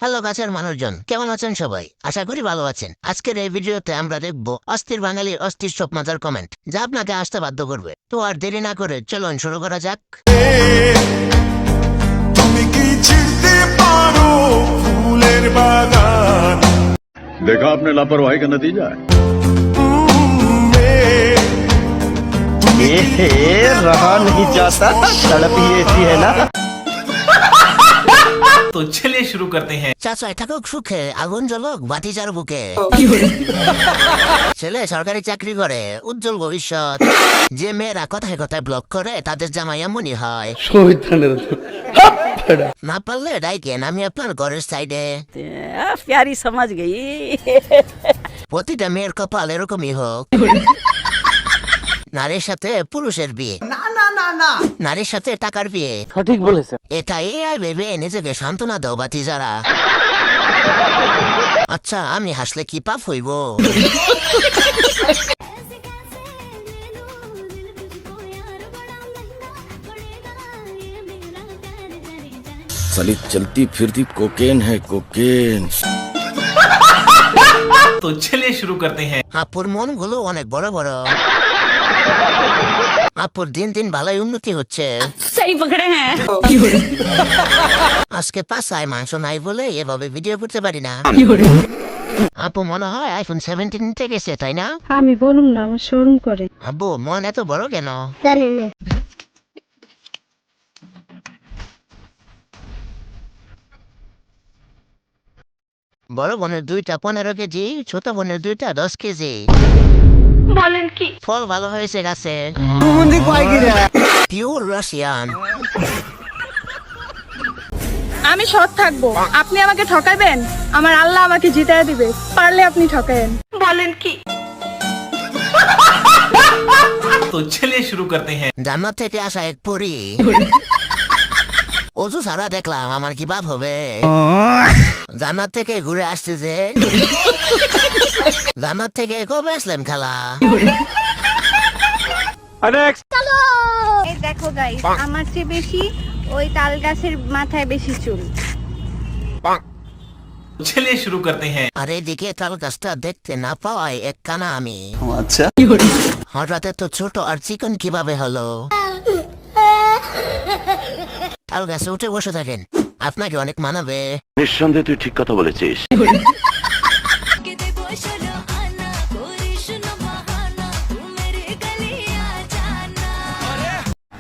Hello গাছের মানুষজন, কেমন আছেন সবাই? আশা করি ভালো আছেন। আজকের এই ভিডিওতে আমরা দেখব অস্থির বাঙালির অস্থির সব মজার কমেন্ট, যা আপনাকে আসতে বাধ্য করবে। তো আর দেরি না করে চলুন শুরু করা যাক। তুমি কি চিনতে পারো ফুলের বাগান? देखा आपने लापरवाही का नतीजा है। रहा नहीं जाता, तड़प ही ऐसी है ना। तो चलिए शुरू करते हैं। চাচাই থাকুক সুখে, আগুন জ্বলুক বাতিজার বুকে। ছেলে সরকারি চাকরি করে, উজ্জ্বল ভবিষ্যৎ। যে মেয়েরা কথায় কথায় ব্লক করে তাদের জামাই এমনই হয়। না পারলে ডাইকেন, আমি আপনার ঘরের সাইডে। प्यारी समझ गई। প্রতিটা মেয়ের কপাল এরকমই হোক। নারীর সাথে পুরুষের বিয়ে, নারীর সাথে টাকার বিয়ে। সঠিক বলেছে। এটা এআই ভেবে নিজেকে সান্ত্বনা দাও বাতিজারা। আচ্ছা, আমি হাসলে কি পাপ হইব? साली चलती फिरती कोकेन है कोकेन। तो चलिए शुरू करते हैं। আপুর মনগুলো অনেক বড় বড়। আপুর দিন দিন ভালোই উন্নতি হচ্ছে। सही पकड़े हैं। আজকে পাশায় মাংস নাই বলে এভাবে ভিডিও করতে পারি না। আপু মনে হয় আইফোন 17 নিতে গেছে, তাই না? আমি বলুন না, আমার শোরুম করে। আব্বু মন এত বড় কেন? বড় বোনের 2টা 15 কেজি, ছোট বোনের 2টা 10 কেজি। বলেন কি? ফল ভালো হয়েছে গাছে, পিওর রাশিয়ান। আমি সৎ থাকবো, আপনি আমাকে ঠকাবেন, আমার আল্লাহ আমাকে জিতায় দিবে। পারলে আপনি ঠকায়েন। বলেন কি? तो चलिए शुरू करते हैं। জান্নাত থেকে আসা এক পরী। অজু সারা দেখলাম, আমার কি বাপ হবে? জান্নাত থেকে ঘুরে আসছে যে। জান্নাত থেকে কবে আসলেন খালা? এই দেখো গাইস, আমার চেয়ে বেশি ওই তাল গাছের মাথায় বেশি চুল। तो चलिए शुरू करते हैं। আর এদিকে তাল গাছটা দেখতে না পাওয়ায় এক কানা আমি। अच्छा হঠাৎ তো ছোট আর চিকন কিভাবে হলো? তাল গাছে উঠে বসে থাকেন, আপনাকে অনেক মানাবে। নিঃসন্দেহে তুই ঠিক কথা বলেছিস।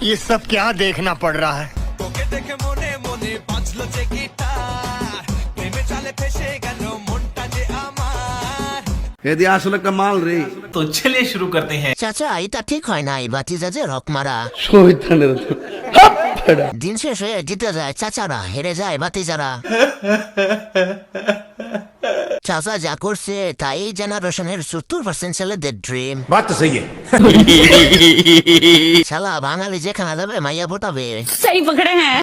ये सब क्या देखना पड़ रहा है? তোকে দেখে মনে মনে বাজলো যে গিটার, প্রেমে চালে ফেসে গেল মনটা যে আমার। এদি আসলে একটা মাল রে। तो चलिए शुरू करते हैं। চাচা এটা ঠিক হয় নাই, বাতিজা যে রক মারা। শহীদানের দিন শেষ হয়ে জিতে যায় চাচারা, হেরে যায় বাতিজারা। চাচা যা করছে তাই জেনারেশনের 70% ছেলেদের ড্রিম। বাত তো সহি শালা বাঙালি যেখানে যাবে মাইয়া ফোটাবে। सही पकड़े हैं।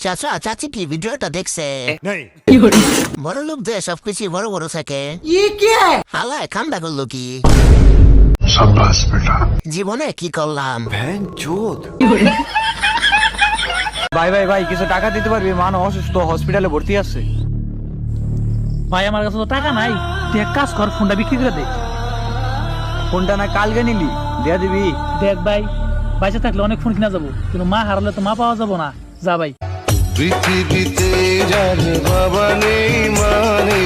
চাচা চাচি কি ভিডিওটা দেখছে? নেই। বড় লোক দিয়ে সবকিছু বড় বড় থাকে। হালায় কামটা করলো কি? শাবাশ বেটা। জীবনে কি করলাম? ভাই ভাই ভাই কিছু টাকা দিতে পারবি? মান অসুস্থ, হসপিটালে ভর্তি আছে। ভাই আমার কাছে তো টাকা নাই, তুই এক কাজ কর, ফোনটা বিক্রি করে দে। ফোনটা না কালকে নিলি, দেয়া দিবি? দেখ ভাই, বাইসে থাকলে অনেক ফোন কিনা যাবো, কিন্তু মা হারালে তো মা পাওয়া যাবো না। যা ভাই। পৃথিবীতে যার বাবা নেই মানে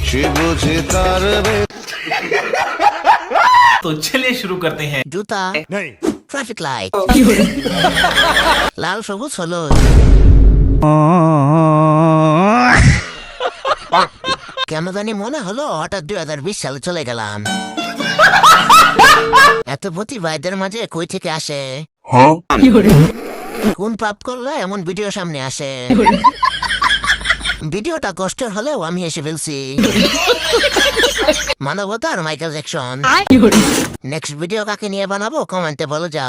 সে বোঝে তার। तो चलिए शुरू करते हैं। জুতা, নেই। ট্রাফিক লাইট, লাল সবুজ হলুদ। কেন জানি মনে হলো হঠাৎ 2020 সালে চলে গেলাম। এত প্রতিভা এদের মাঝে কই থেকে আসে? কোন পাপ করলে এমন ভিডিও সামনে আসে? ভিডিওটা কষ্টের হলেও আমি এসে ফেলছি। মানবতার মাইকেল জ্যাকসন। নেক্সট ভিডিও কাকে নিয়ে বানাবো কমেন্টে বলে যাও।